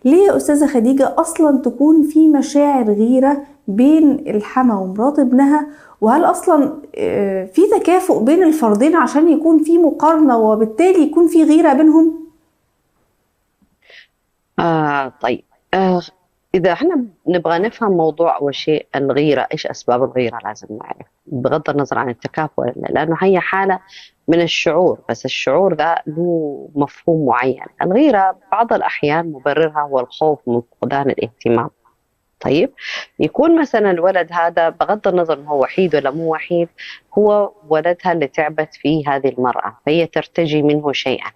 ليه يا أستاذة خديجة أصلا تكون في مشاعر غيرة بين الحما ومرات ابنها؟ وهل أصلا في تكافؤ بين الفردين عشان يكون في مقارنة وبالتالي يكون في غيرة بينهم؟ طيب. إذا احنا نبغى نفهم موضوع أول شيء الغيرة، إيش أسباب الغيرة لازم نعرف بغض النظر عن التكافؤ، لأنه هي حالة من الشعور، بس الشعور ذا له مفهوم معين. الغيرة بعض الأحيان مبررها هو الخوف من فقدان الاهتمام. طيب، يكون مثلا الولد هذا بغض النظر انه هو وحيد ولا مو وحيد، هو ولدها اللي تعبت فيه هذه المرأة، فهي ترتجي منه شيئا.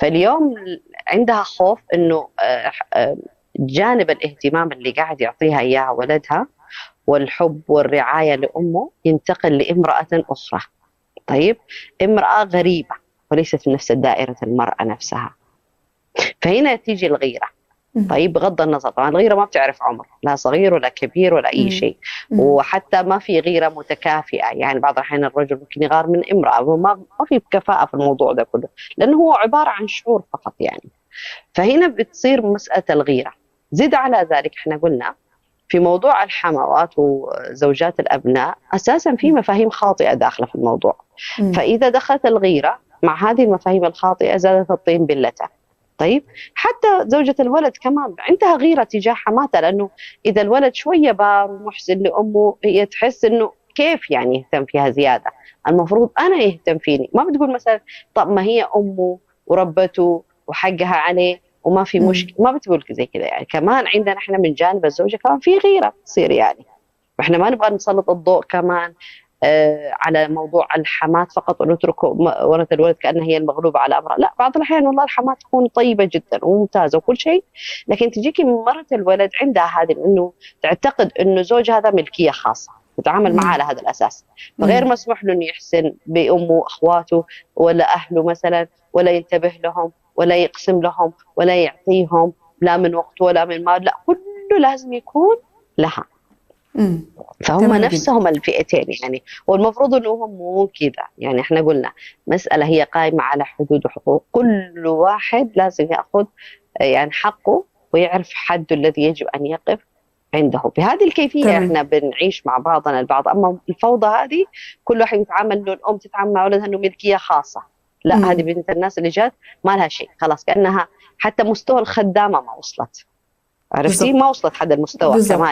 فاليوم عندها خوف انه جانب الاهتمام اللي قاعد يعطيها اياه ولدها والحب والرعاية لأمه ينتقل لامرأة أخرى. طيب، امرأة غريبة وليست من نفس دائرة المرأة نفسها، فهنا تيجي الغيرة. مم. طيب، بغض النظر طبعا الغيرة ما بتعرف عمر، لا صغير ولا كبير ولا أي مم. شيء. مم. وحتى ما في غيرة متكافئة، يعني بعض الأحيان الرجل ممكن يغار من امرأة، ما في كفاءة في الموضوع ده كله، لأنه هو عبارة عن شعور فقط يعني. فهنا بتصير مسألة الغيرة. زد على ذلك احنا قلنا في موضوع الحموات وزوجات الأبناء أساسا في مفاهيم خاطئة داخلة في الموضوع. مم. فإذا دخلت الغيرة مع هذه المفاهيم الخاطئة زادت الطين بلته. طيب، حتى زوجة الولد كمان عندها غيرة تجاه حماتها، لأنه إذا الولد شوية بار ومحسن لأمه هي تحس إنه كيف يعني يهتم فيها زيادة، المفروض أنا يهتم فيني. ما بتقول مثلا طب ما هي أمه وربته وحقها عليه وما في مم. مشكلة، ما بتقول زي كذا يعني. كمان عندنا احنا من جانب الزوجة كمان في غيرة تصير يعني. واحنا ما نبغى نسلط الضوء كمان على موضوع الحمات فقط ونترك ولد الولد كأنها هي المغلوبة على أمرها. لا، بعض الأحيان والله الحمات تكون طيبة جدا وممتازة وكل شيء، لكن تجيكي من مرة الولد عندها هذه إنه تعتقد إنه زوج هذا ملكية خاصة، تتعامل معه مم. على هذا الأساس. فغير مم. مسموح له إنه يحسن بأمه وأخواته ولا أهله مثلا، ولا ينتبه لهم ولا يقسم لهم ولا يعطيهم لا من وقته ولا من مال، لا كله لازم يكون لها. مم. فهم تمام جدا. نفسهم الفئتين يعني. والمفروض انهم مو كذا يعني. احنا قلنا مسألة هي قائمة على حدود وحقوق، كل واحد لازم يأخذ يعني حقه ويعرف حده الذي يجب أن يقف عنده. بهذه الكيفية تمام. احنا بنعيش مع بعضنا البعض. أما الفوضى هذه كل واحد يتعامل إنه الأم تتعامل مع ولدها إنه ملكية خاصة، لا، هذه مم. بنت الناس اللي جات ما لها شيء خلاص، كأنها حتى مستوى الخدامة ما وصلت. عرفتي؟ بالظبط. ما وصلت حد المستوى كمان. بالظبط.